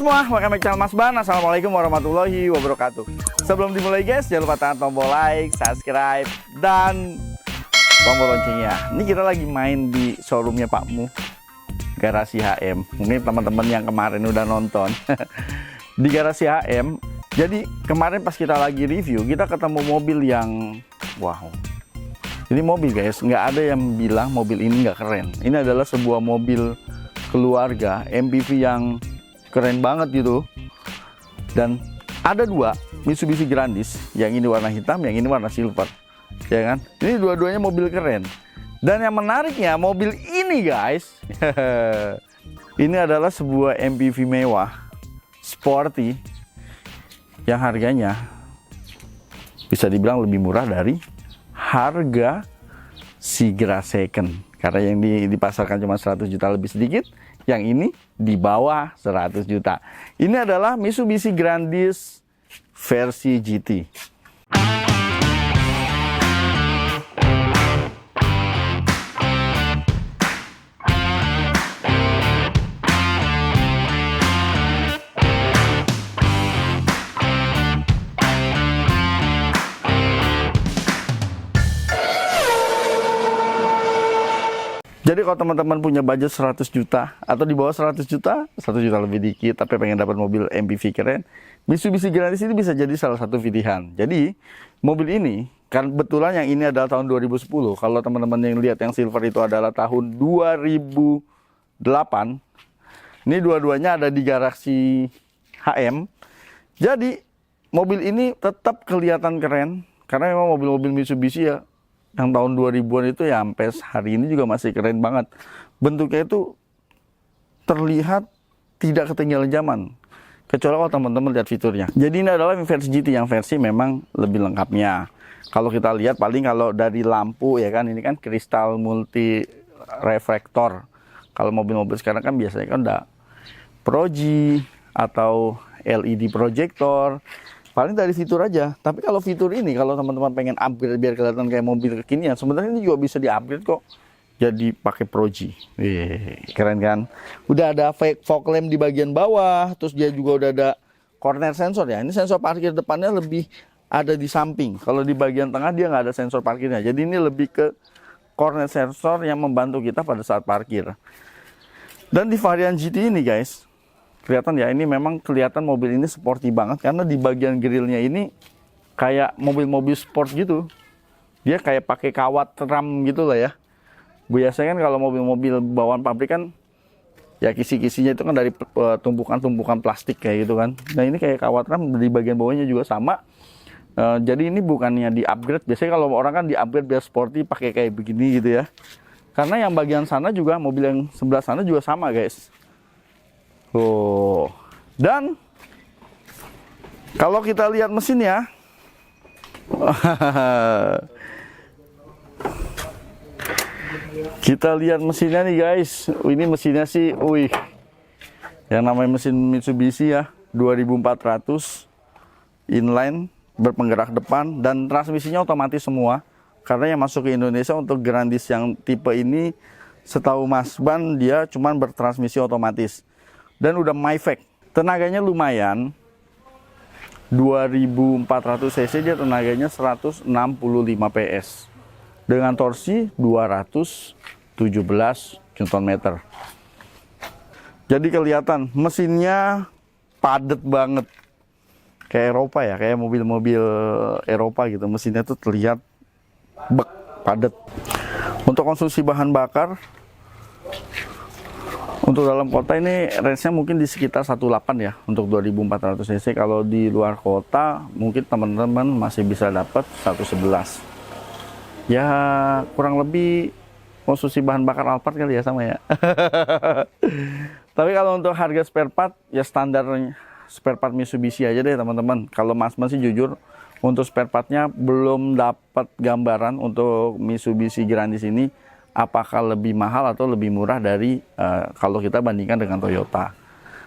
semua, welcome back channel Mas Ban. Assalamualaikum warahmatullahi wabarakatuh. Sebelum dimulai guys, jangan lupa tekan tombol like, subscribe, dan tombol loncengnya. Ini kita lagi main di showroomnya Pak Mu, Garasi HM. Mungkin teman-teman yang kemarin udah nonton di Garasi HM. Jadi kemarin pas kita lagi review, kita ketemu mobil yang wow. Ini mobil guys, nggak ada yang bilang mobil ini nggak keren. Ini adalah sebuah mobil keluarga MPV yang keren banget gitu. Dan ada dua Mitsubishi Grandis, yang ini warna hitam, yang ini warna silver, ya kan? Ini dua-duanya mobil keren. Dan yang menariknya mobil ini guys, ini adalah sebuah MPV mewah, sporty, yang harganya bisa dibilang lebih murah dari harga Sigra second. Karena yang dipasarkan cuma 100 juta lebih sedikit, yang ini di bawah 100 juta. Ini adalah Mitsubishi Grandis versi GT. Jadi kalau teman-teman punya budget 100 juta atau di bawah 100 juta, 1 juta lebih dikit, tapi pengen dapat mobil MPV keren, Mitsubishi Grandis ini bisa jadi salah satu pilihan. Jadi mobil ini, kan kebetulan yang ini adalah tahun 2010. Kalau teman-teman yang lihat yang silver itu adalah tahun 2008. Ini dua-duanya ada di Garasi HM. Jadi mobil ini tetap kelihatan keren, karena memang mobil-mobil Mitsubishi ya, yang tahun 2000-an itu ya sampai hari ini juga masih keren banget. Bentuknya itu terlihat tidak ketinggalan zaman, kecuali kalau teman-teman lihat fiturnya. Jadi ini adalah versi GT, yang versi memang lebih lengkapnya. Kalau kita lihat paling kalau dari lampu ya kan, ini kan kristal multi reflektor. Kalau mobil-mobil sekarang kan biasanya kan udah proji atau LED projector. Paling dari fitur aja. Tapi kalau fitur ini, kalau teman-teman pengen upgrade biar kelihatan kayak mobil kekinian, sebenarnya ini juga bisa di-upgrade kok. Jadi pakai proji. Keren kan? Udah ada fog lamp di bagian bawah, terus dia juga udah ada corner sensor ya. Ini sensor parkir depannya lebih ada di samping. Kalau di bagian tengah dia nggak ada sensor parkirnya. Jadi ini lebih ke corner sensor yang membantu kita pada saat parkir. Dan di varian GT ini guys, kelihatan ya, ini memang kelihatan mobil ini sporty banget, karena di bagian grillnya ini kayak mobil-mobil sport gitu. Dia kayak pakai kawat ram gitu lah ya. Biasanya kan kalau mobil-mobil bawaan pabrik kan ya kisi-kisinya itu kan dari tumpukan-tumpukan plastik kayak gitu kan. Nah ini kayak kawat ram di bagian bawahnya juga sama. Jadi ini bukannya di-upgrade. Biasanya kalau orang kan di-upgrade biar sporty pakai kayak begini gitu ya. Karena yang bagian sana juga, mobil yang sebelah sana juga sama guys. Dan kalau kita lihat mesinnya, kita lihat mesinnya nih guys. Ini mesinnya sih, yang namanya mesin Mitsubishi ya, 2400 inline, berpenggerak depan, dan transmisinya otomatis semua. Karena yang masuk ke Indonesia untuk Grandis yang tipe ini, setahu Mas Ban, dia cuman bertransmisi otomatis. Dan udah MyFact, tenaganya lumayan, 2400 cc, dia tenaganya 165 PS dengan torsi 217 Nm. Jadi kelihatan mesinnya padat banget, kayak Eropa ya, kayak mobil-mobil Eropa gitu. Mesinnya tuh terlihat padat. Untuk konsumsi bahan bakar, untuk dalam kota ini range-nya mungkin di sekitar 18 ya untuk 2400 cc. Kalau di luar kota mungkin teman-teman masih bisa dapat 111. Ya kurang lebih konsumsi bahan bakar Alphard kali ya, sama ya. Tapi kalau untuk harga spare part ya standar spare part Mitsubishi aja deh teman-teman. Kalau Mas sih jujur untuk spare partnya belum dapat gambaran untuk Mitsubishi Grandis ini, apakah lebih mahal atau lebih murah dari kalau kita bandingkan dengan Toyota.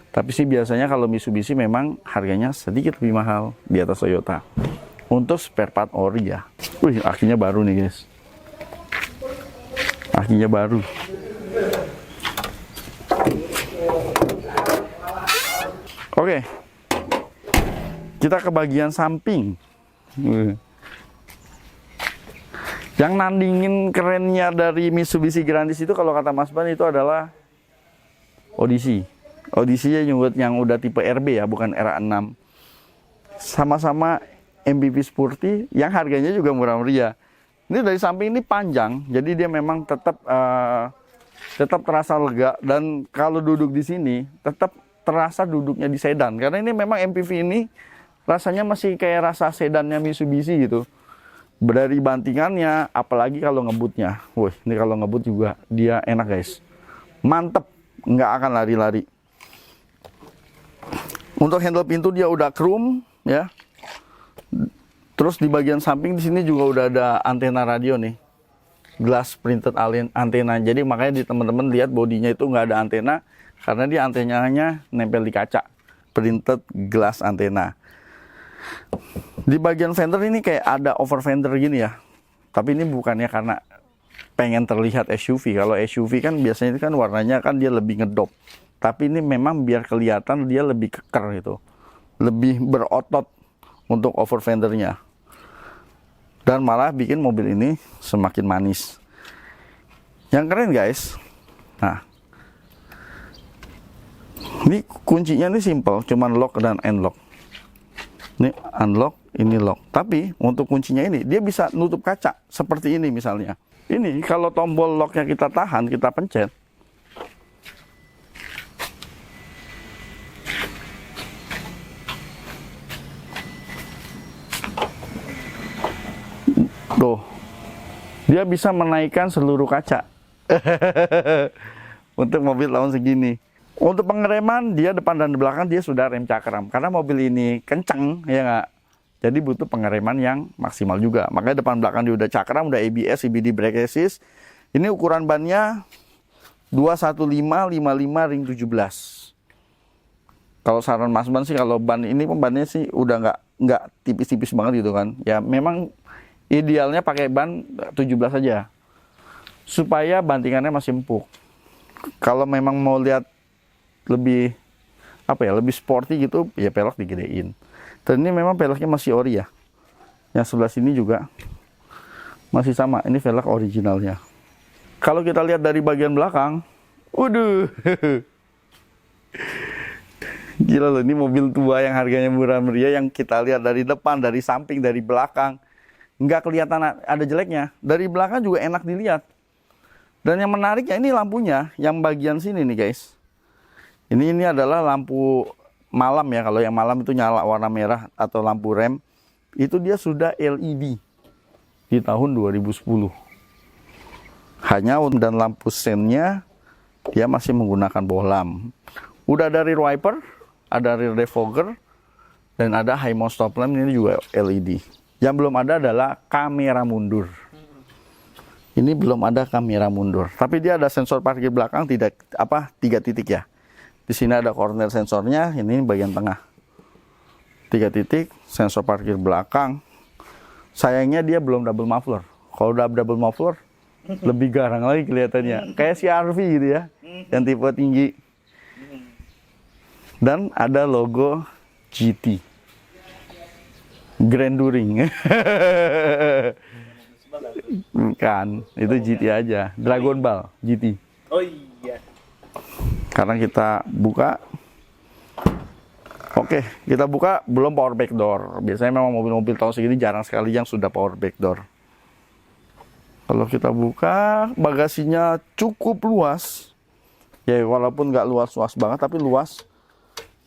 Tapi sih biasanya kalau Mitsubishi memang harganya sedikit lebih mahal di atas Toyota. Untuk spare part ori ya. Akinya baru nih guys. Akinya baru. Oke, kita ke bagian samping. Yang nandingin kerennya dari Mitsubishi Grandis itu kalau kata Mas Ban itu adalah Odyssey. Odyssey yang udah tipe RB ya, bukan RA6. Sama-sama MPV Sporty yang harganya juga murah meriah. Ini dari samping ini panjang, jadi dia memang tetap terasa lega, dan kalau duduk di sini tetap terasa duduknya di sedan, karena ini memang MPV ini rasanya masih kayak rasa sedannya Mitsubishi gitu. Dari bantingannya, apalagi kalau ngebutnya. Wih, ini kalau ngebut juga dia enak guys. Mantep, nggak akan lari-lari. Untuk handle pintu dia udah chrome ya. Terus di bagian samping di sini juga udah ada antena radio nih. Glass printed alien antena. Jadi makanya di teman-teman lihat bodinya itu nggak ada antena, karena dia antenanya nempel di kaca. Printed glass antena. Di bagian fender ini kayak ada over fender gini ya. Tapi ini bukannya karena pengen terlihat SUV. Kalau SUV kan biasanya kan warnanya kan dia lebih ngedop. Tapi ini memang biar kelihatan dia lebih keker gitu. Lebih berotot untuk over fendernya. Dan malah bikin mobil ini semakin manis. Yang keren guys. Nah. Ini kuncinya ini simple, cuman lock dan unlock. Ini unlock, ini lock. Tapi untuk kuncinya ini dia bisa nutup kaca seperti ini misalnya. Ini kalau tombol locknya kita tahan, kita pencet. Tuh. Dia bisa menaikkan seluruh kaca. Untuk mobil tahun segini. Untuk pengereman dia depan dan belakang dia sudah rem cakram, karena mobil ini kenceng ya nggak, jadi butuh pengereman yang maksimal juga. Makanya depan belakang dia udah cakram, udah ABS, CVT brake assist. Ini ukuran bannya 215 55 ring 17. Kalau saran Mas Ban sih kalau ban ini bannya sih udah nggak tipis-tipis banget gitu kan. Ya memang idealnya pakai ban 17 aja supaya bantingannya masih empuk. Kalau memang mau lihat lebih lebih sporty gitu ya, pelek digedein. Dan ini memang peleknya masih ori ya. Yang sebelah sini juga masih sama, ini velg originalnya. Kalau kita lihat dari bagian belakang, waduh. Gila loh, ini mobil tua yang harganya murah meriah, yang kita lihat dari depan, dari samping, dari belakang nggak kelihatan ada jeleknya. Dari belakang juga enak dilihat. Dan yang menariknya ini lampunya, yang bagian sini nih guys. Ini adalah lampu malam ya. Kalau yang malam itu nyala warna merah atau lampu rem, itu dia sudah LED di tahun 2010. Hanya dan lampu sennya dia masih menggunakan bohlam. Udah ada rear wiper, ada rear defogger, dan ada high mount stop lamp, ini juga LED. Yang belum ada adalah kamera mundur. Ini belum ada kamera mundur. Tapi dia ada sensor parkir belakang 3 titik ya. Di sini ada corner sensornya, ini bagian tengah. 3 titik, sensor parkir belakang. Sayangnya dia belum double muffler. Kalau udah double muffler, lebih garang lagi kelihatannya. Kayak si RV gitu ya, yang tipe tinggi. Dan ada logo GT. Grand Touring. Bukan, itu GT aja. Dragon Ball GT. Oh iya. Karena kita buka. Oke, kita buka belum power back door. Biasanya memang mobil-mobil tahun segini jarang sekali yang sudah power back door. Kalau kita buka, bagasinya cukup luas. Ya walaupun nggak luas-luas banget, tapi luas.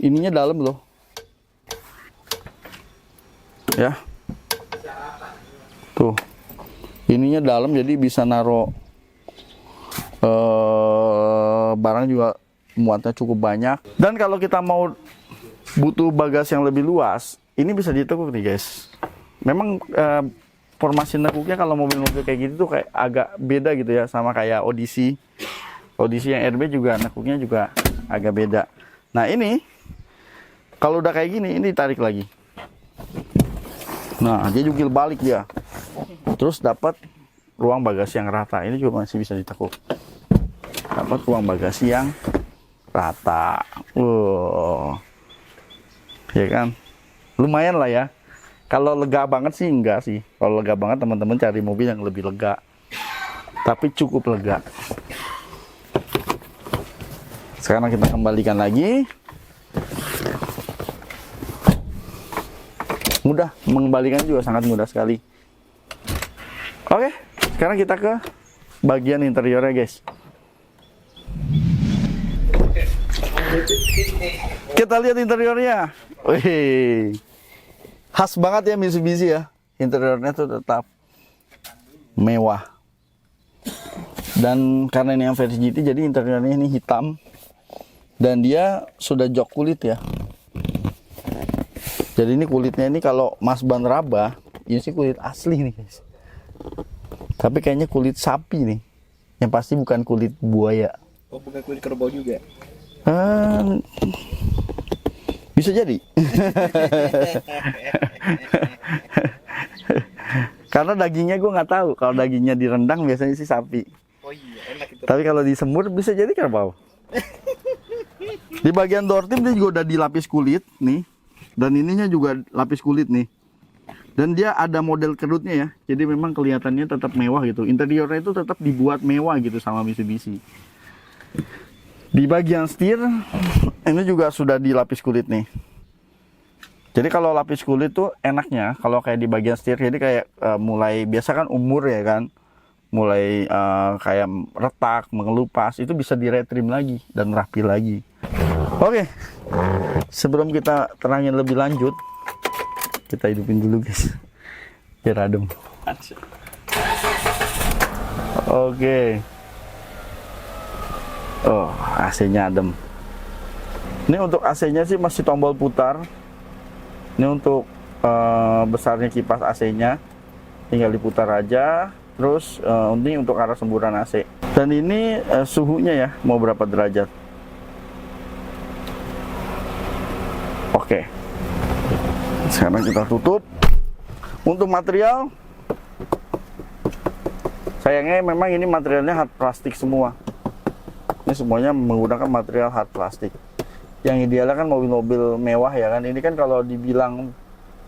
Ininya dalam loh. Ya. Tuh. Ininya dalam, jadi bisa naruh barang juga, muatnya cukup banyak. Dan kalau kita mau butuh bagasi yang lebih luas, ini bisa ditekuk nih guys. Memang formasi nekuknya kalau mobil-mobil kayak gitu tuh kayak agak beda gitu ya, sama kayak Odyssey. Odyssey yang RB juga nekuknya juga agak beda. Nah ini kalau udah kayak gini, ini ditarik lagi. Nah dia jungkir balik dia. Terus dapat ruang bagasi yang rata. Ini juga masih bisa ditekuk. Dapat ruang bagasi yang rata. Ya kan? Lumayan lah ya. Kalau lega banget sih enggak sih. Kalau lega banget teman-teman cari mobil yang lebih lega. Tapi cukup lega. Sekarang kita kembalikan lagi. Mudah, mengembalikan juga sangat mudah sekali. Oke, sekarang kita ke bagian interiornya guys. Kita lihat interiornya. Wih, khas banget ya Mitsubishi ya. Interiornya tuh tetap mewah. Dan karena ini yang versi GT, jadi interiornya ini hitam. Dan dia sudah jok kulit ya. Jadi ini kulitnya ini kalau Mas Ban raba, ini sih kulit asli nih guys. Tapi kayaknya kulit sapi nih. Yang pasti bukan kulit buaya. Oh, bukan kulit kerbau juga? Bisa jadi. Karena dagingnya gue nggak tahu. Kalau dagingnya direndang biasanya sih sapi. Oh iya, enak itu. Tapi kalau disemur bisa jadi kerbau. Di bagian door trim dia juga udah dilapis kulit nih. Dan ininya juga lapis kulit nih. Dan dia ada model kerutnya ya. Jadi memang kelihatannya tetap mewah gitu. Interiornya itu tetap dibuat mewah gitu sama Mitsubishi. Di bagian setir ini juga sudah dilapis kulit nih. Jadi kalau lapis kulit tuh enaknya kalau kayak di bagian setir, jadi kayak mulai biasa kan umur ya kan. Mulai kayak retak, mengelupas, itu bisa di-retrim lagi dan rapi lagi. Oke, sebelum kita terangin lebih lanjut, kita hidupin dulu guys, biar adem. Oke. Oh, AC-nya adem. Ini untuk AC-nya sih masih tombol putar. Ini untuk besarnya kipas AC-nya, tinggal diputar aja. Terus ini untuk arah semburan AC. Dan ini suhunya ya, mau berapa derajat. Oke, sekarang kita tutup. Untuk material, sayangnya memang ini materialnya hard plastik semua. Ini semuanya menggunakan material hard plastik. Yang idealnya kan mobil-mobil mewah ya kan. Ini kan kalau dibilang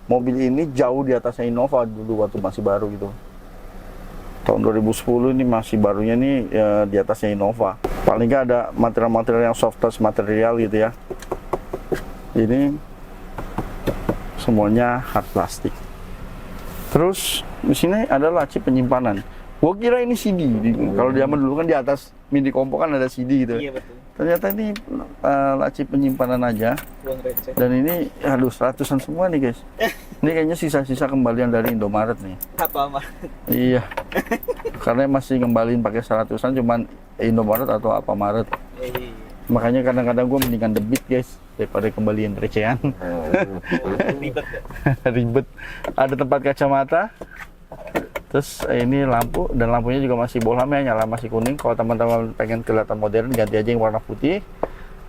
mobil ini jauh di atasnya Innova dulu waktu masih baru gitu. Tahun 2010 ini masih barunya nih di atasnya Innova. Paling nggak ada material-material yang soft touch material gitu ya. Ini semuanya hard plastik. Terus di sini ada laci penyimpanan. Gua kira ini CD. Kalau di zaman dulu kan di atas mini kompo kan ada CD gitu. Iya betul. Ternyata ini laci penyimpanan aja. Ruang receh. Dan ini aduh ratusan semua nih guys. Ini kayaknya sisa-sisa kembalian dari Indomaret nih. Apa mah? Iya. Karena masih ngembaliin pakai 100-an cuman Indomaret atau apa Maret. Makanya kadang-kadang gue mendingan debit guys daripada kembalian recehan. Ribet ya? Ribet. Ada tempat kacamata. Terus ini lampu, dan lampunya juga masih bohlam ya, nyala masih kuning. Kalau teman-teman pengen kelihatan modern, ganti aja yang warna putih.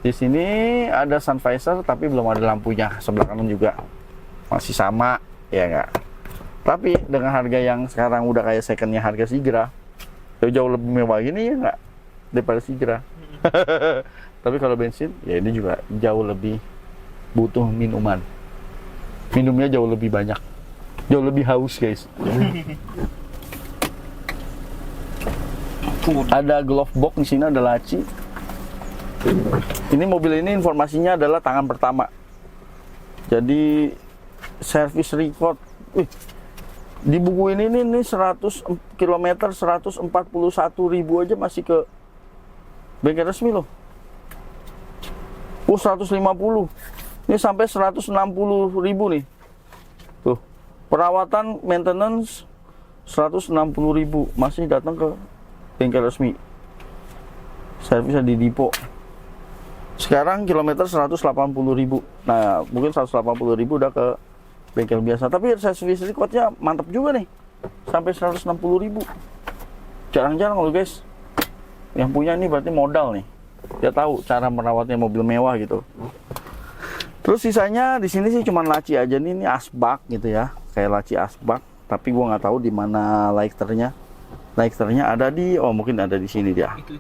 Di sini ada sun visor tapi belum ada lampunya. Sebelah kanan juga masih sama, ya enggak. Tapi dengan harga yang sekarang udah kayak secondnya harga Sigra, jauh lebih mewah gini ya enggak daripada Sigra. Tapi kalau bensin, ya ini juga jauh lebih butuh minuman. Minumnya jauh lebih banyak. Jauh lebih haus guys. Ada glove box di sini, ada laci. Ini mobil ini informasinya adalah tangan pertama. Jadi service record. Wih, di buku ini 100 km 141.000 aja masih ke bengkel resmi loh. 150. Ini sampai 160.000 nih. Tuh. Perawatan maintenance 160.000 masih datang ke bengkel resmi. Servisnya di Dipo. Sekarang kilometer 180.000. Nah, mungkin 180.000 udah ke bengkel biasa. Tapi servis recordnya mantap juga nih. Sampai 160.000. Jarang-jarang loh guys. Yang punya ini berarti modal nih. Dia tahu cara merawatnya mobil mewah gitu. Terus sisanya di sini sih cuma laci aja nih, ini asbak gitu ya, kayak laci asbak. Tapi gua nggak tahu di mana lighternya. Lighternya ada di, oh mungkin ada di sini dia. Itu.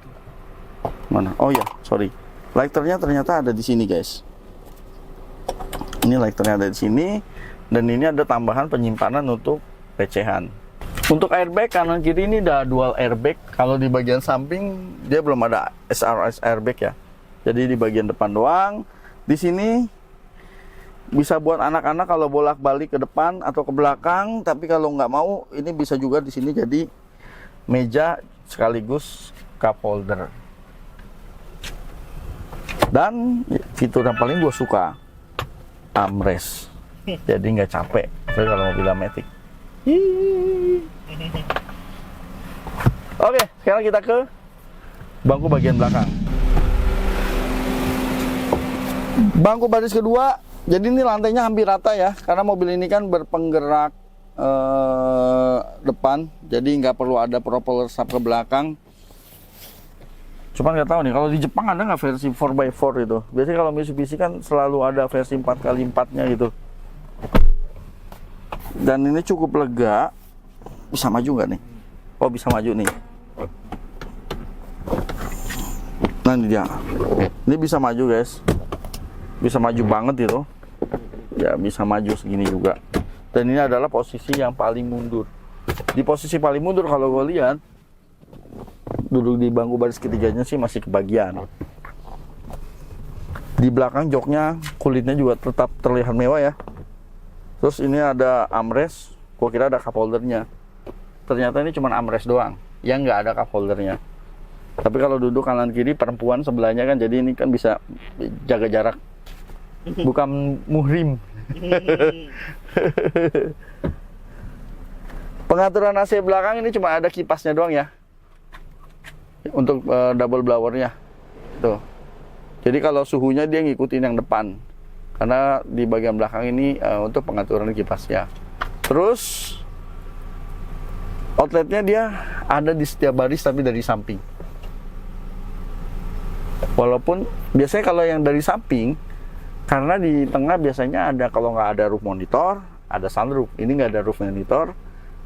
Mana? Oh ya, sorry. Lighternya ternyata ada di sini guys. Ini lighternya ada di sini, dan ini ada tambahan penyimpanan untuk recehan. Untuk airbag kanan kiri ini udah dual airbag. Kalau di bagian samping dia belum ada SRS airbag ya. Jadi di bagian depan doang. Di sini bisa buat anak-anak kalau bolak-balik ke depan atau ke belakang. Tapi kalau nggak mau, ini bisa juga di sini jadi meja sekaligus cup holder. Dan fitur yang paling gue suka, armrest. Jadi nggak capek. Jadi kalau mobil Matic. Oke, sekarang kita ke bangku bagian belakang. Bangku baris kedua, jadi ini lantainya hampir rata ya, karena mobil ini kan berpenggerak depan, jadi nggak perlu ada propeller sub ke belakang. Cuman nggak tahu nih, kalau di Jepang ada nggak versi 4x4 itu? Biasanya kalau Mitsubishi kan selalu ada versi 4x4-nya gitu. Dan ini cukup lega. Bisa maju nggak nih? Oh, bisa maju nih. Nah, ini dia. Ini bisa maju, guys. Bisa maju banget itu. Ya, bisa maju segini juga. Dan ini adalah posisi yang paling mundur. Di posisi paling mundur kalau gue lihat, duduk di bangku baris ketiganya sih masih kebagian. Di belakang joknya, kulitnya juga tetap terlihat mewah ya. Terus ini ada armrest, gua kira ada cup holdernya. Ternyata ini cuma armrest doang, yang nggak ada cup holdernya. Tapi kalau duduk kanan kiri perempuan sebelahnya kan, jadi ini kan bisa jaga jarak. Bukan muhrim. Pengaturan AC belakang ini cuma ada kipasnya doang ya. Untuk double blowernya. Tuh. Jadi kalau suhunya dia ngikutin yang depan. Karena di bagian belakang ini untuk pengaturan kipasnya. Terus outletnya dia ada di setiap baris tapi dari samping. Walaupun biasanya kalau yang dari samping, karena di tengah biasanya ada, kalau nggak ada roof monitor, ada sunroof. Ini nggak ada roof monitor,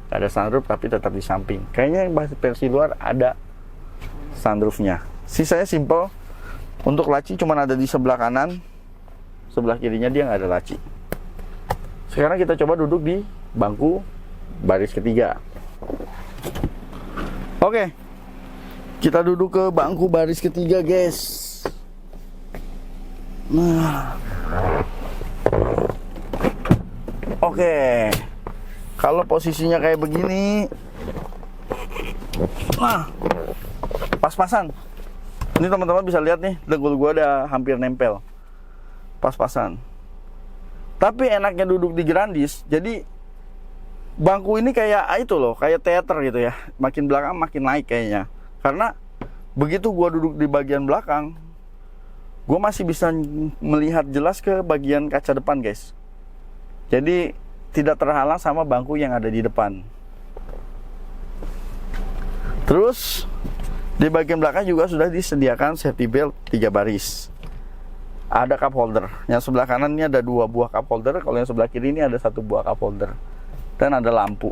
nggak ada sunroof tapi tetap di samping. Kayaknya yang versi luar ada sunroofnya. Sisanya simple. Untuk laci cuma ada di sebelah kanan. Sebelah kirinya dia nggak ada laci. Sekarang kita coba duduk di bangku baris ketiga. Oke, kita duduk ke bangku baris ketiga, guys. Nah, oke. Kalau posisinya kayak begini, nah, pas-pasan. Ini teman-teman bisa lihat nih, dengkul gua udah hampir nempel. Pas-pasan. Tapi enaknya duduk di grandis, jadi bangku ini kayak itu loh, kayak teater gitu ya. Makin belakang makin naik kayaknya. Karena begitu gua duduk di bagian belakang, gua masih bisa melihat jelas ke bagian kaca depan, guys. Jadi tidak terhalang sama bangku yang ada di depan. Terus di bagian belakang juga sudah disediakan safety belt 3 baris. Ada cup holder. Yang sebelah kanan ini ada 2 buah cup holder. Kalau yang sebelah kiri ini ada 1 buah cup holder. Dan ada lampu.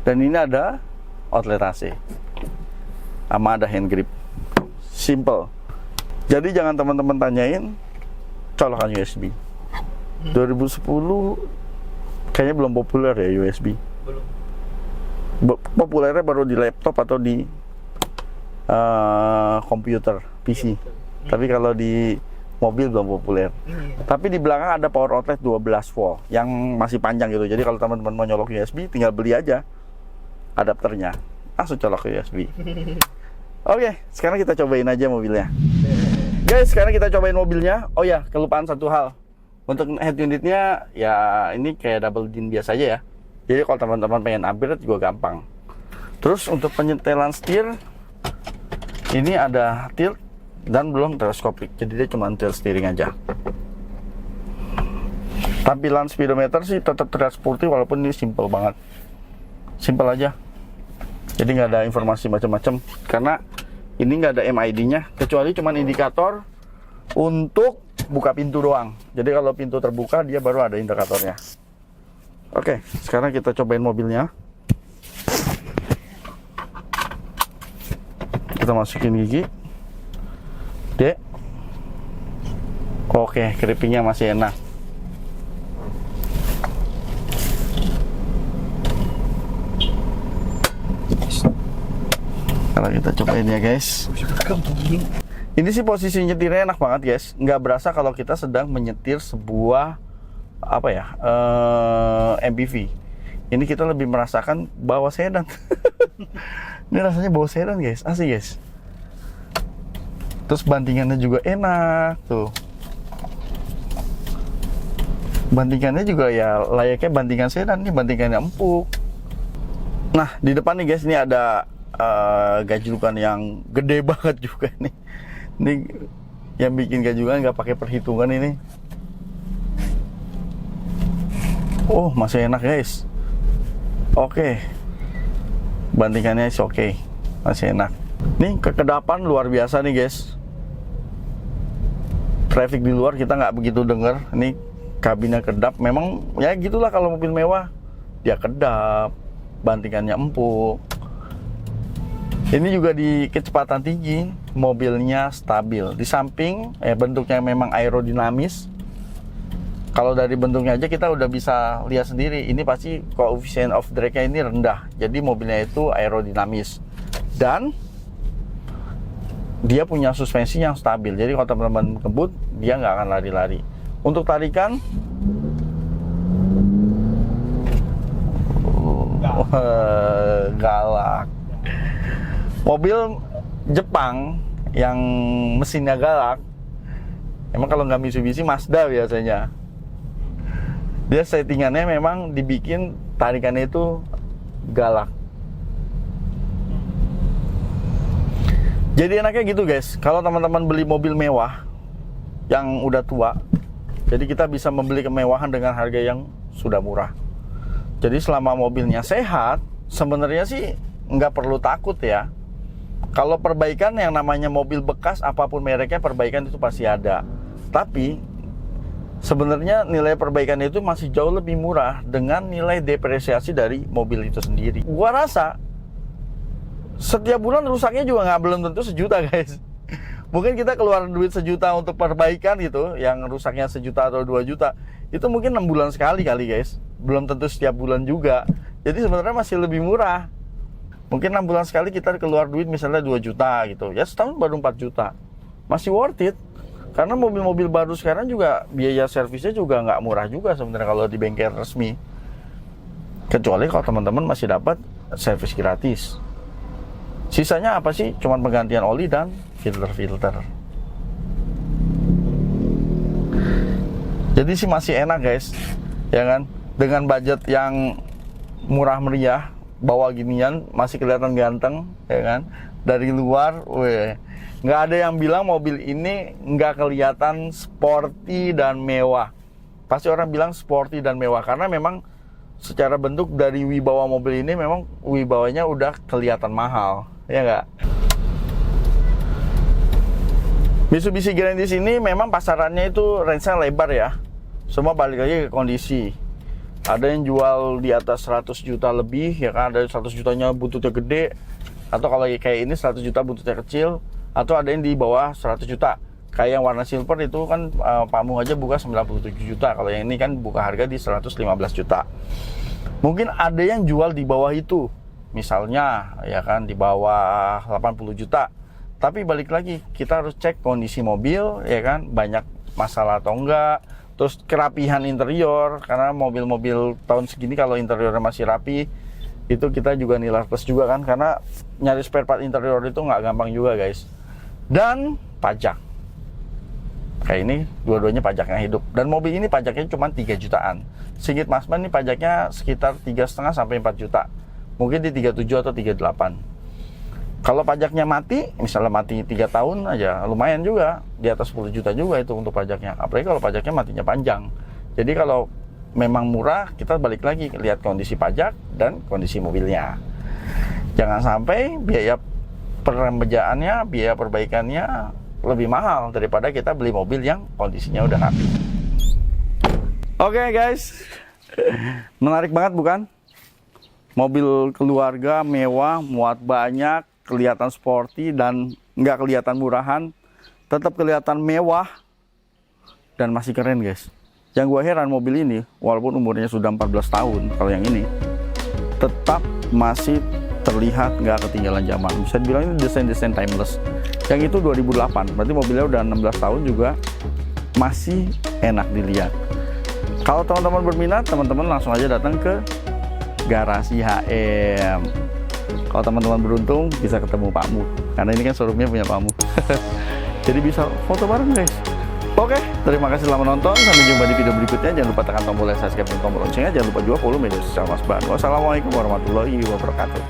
Dan ini ada outlet AC. Sama ada hand grip. Simple. Jadi jangan teman-teman tanyain colokan USB. 2010 kayaknya belum populer ya USB. Belum. Populernya baru di laptop atau di komputer PC. Tapi kalau di mobil belum populer. Tapi di belakang ada power outlet 12 volt yang masih panjang gitu. Jadi kalau teman-teman mau nyolok USB, tinggal beli aja adapternya, langsung colok ke USB. Oke, sekarang kita cobain aja mobilnya. Guys, sekarang kita cobain mobilnya. Oh ya, kelupaan satu hal. Untuk head unitnya ya ini kayak double din biasa aja ya. Jadi kalau teman-teman pengen upgrade juga gampang. Terus untuk penyetelan setir, ini ada tilt dan belum teleskopik, jadi dia cuma tilt steering aja. Tampilan speedometer sih tetap terlihat sporty walaupun ini simple banget, simple aja. Jadi nggak ada informasi macam-macam karena ini nggak ada MID-nya, kecuali cuma indikator untuk buka pintu doang. Jadi kalau pintu terbuka dia baru ada indikatornya. Oke, sekarang kita cobain mobilnya. Kita masukin gigi. Dek. Oke, keripingnya masih enak. Sekarang kita cobain ya guys. Ini sih posisi nyetirnya enak banget guys. Nggak berasa kalau kita sedang menyetir sebuah apa ya, MPV. Ini kita lebih merasakan bawa sedan. Ini rasanya bawa sedan guys, asik guys. Terus bantingannya juga enak tuh. Bantingannya juga ya layaknya bantingan sedan nih, bantingannya empuk. Nah di depan nih guys, ini ada gajlukan yang gede banget juga nih. Ini yang bikin gajlukan nggak pakai perhitungan ini. Oh masih enak guys. Oke. Bantingannya oke, masih enak. Nih kekedapan luar biasa nih guys. Traffic di luar kita nggak begitu denger. Ini kabinnya kedap. Memang ya gitulah kalau mobil mewah, dia kedap, bantingannya empuk. Ini juga di kecepatan tinggi, mobilnya stabil. Di samping bentuknya memang aerodinamis. Kalau dari bentuknya aja kita udah bisa lihat sendiri, ini pasti coefficient of drag-nya ini rendah. Jadi mobilnya itu aerodinamis. Dan dia punya suspensi yang stabil. Jadi kalau teman-teman kebut, dia nggak akan lari-lari. Untuk tarikan, galak. Mobil Jepang yang mesinnya galak, emang kalau nggak Mitsubishi, Mazda biasanya. Dia settingannya memang dibikin tarikannya itu galak. Jadi enaknya gitu guys, kalau teman-teman beli mobil mewah yang udah tua, jadi kita bisa membeli kemewahan dengan harga yang sudah murah. Jadi selama mobilnya sehat, sebenarnya sih nggak perlu takut ya. Kalau perbaikan yang namanya mobil bekas, apapun mereknya, perbaikan itu pasti ada. Tapi sebenarnya nilai perbaikan itu masih jauh lebih murah dengan nilai depresiasi dari mobil itu sendiri. Gua rasa setiap bulan rusaknya juga belum tentu sejuta guys. Mungkin kita keluar duit sejuta untuk perbaikan gitu, yang rusaknya sejuta atau 2 juta, itu mungkin 6 bulan sekali kali guys. Belum tentu setiap bulan juga. Jadi sebenarnya masih lebih murah. Mungkin 6 bulan sekali kita keluar duit misalnya 2 juta gitu. Ya setahun baru 4 juta. Masih worth it. Karena mobil-mobil baru sekarang juga biaya servisnya juga nggak murah juga sebenarnya kalau di bengkel resmi. Kecuali kalau teman-teman masih dapat servis gratis. Sisanya apa sih? Cuman penggantian oli dan filter-filter. Jadi sih masih enak guys. Ya kan? Dengan budget yang murah meriah, bawa ginian masih kelihatan ganteng, ya kan? Dari luar, nggak ada yang bilang mobil ini nggak kelihatan sporty dan mewah. Pasti orang bilang sporty dan mewah karena memang secara bentuk dari wibawa mobil ini memang wibawanya udah kelihatan mahal, ya nggak? Mitsubishi Grandis ini memang pasarannya itu range-nya lebar ya. Semua balik lagi ke kondisi. Ada yang jual di atas 100 juta lebih, ya kan? Ada 100 jutanya buntutnya gede, atau kalau kayak ini 100 juta buntutnya kecil, atau ada yang di bawah 100 juta. Kayak yang warna silver itu kan Pamu aja buka 97 juta. Kalau yang ini kan buka harga di 115 juta. Mungkin ada yang jual di bawah itu. Misalnya ya kan di bawah 80 juta. Tapi balik lagi kita harus cek kondisi mobil, ya kan, banyak masalah atau enggak. Terus kerapihan interior, karena mobil-mobil tahun segini kalau interiornya masih rapi, itu kita juga nilai plus juga kan, karena nyari spare part interior itu nggak gampang juga guys. Dan pajak, kayak ini dua-duanya pajaknya hidup. Dan mobil ini pajaknya cuma 3 jutaan. Singkat Masman ini pajaknya sekitar 3,5 sampai 4 juta. Mungkin di 37 atau 38. Kalau pajaknya mati, misalnya mati 3 tahun aja, lumayan juga, di atas 10 juta juga itu untuk pajaknya. Apalagi kalau pajaknya matinya panjang. Jadi kalau memang murah, kita balik lagi lihat kondisi pajak dan kondisi mobilnya. Jangan sampai biaya perembejaannya, biaya perbaikannya lebih mahal daripada kita beli mobil yang kondisinya udah rapi. Oke guys, menarik banget bukan? Mobil keluarga mewah, muat banyak, kelihatan sporty dan nggak kelihatan murahan, tetap kelihatan mewah dan masih keren guys. Yang gue heran mobil ini walaupun umurnya sudah 14 tahun, kalau yang ini tetap masih terlihat nggak ketinggalan zaman. Bisa dibilang ini desain-desain timeless. Yang itu 2008, berarti mobilnya udah 16 tahun juga masih enak dilihat. Kalau teman-teman berminat, teman-teman langsung aja datang ke Garasi HM. Kalau teman-teman beruntung bisa ketemu Pak Mu, karena ini kan showroomnya punya Pak Mu. Jadi bisa foto bareng guys. Oke, terima kasih telah menonton. Sampai jumpa di video berikutnya. Jangan lupa tekan tombol subscribe dan tombol loncengnya. Jangan lupa juga follow media sosial Mas Ban. Wassalamualaikum warahmatullahi wabarakatuh.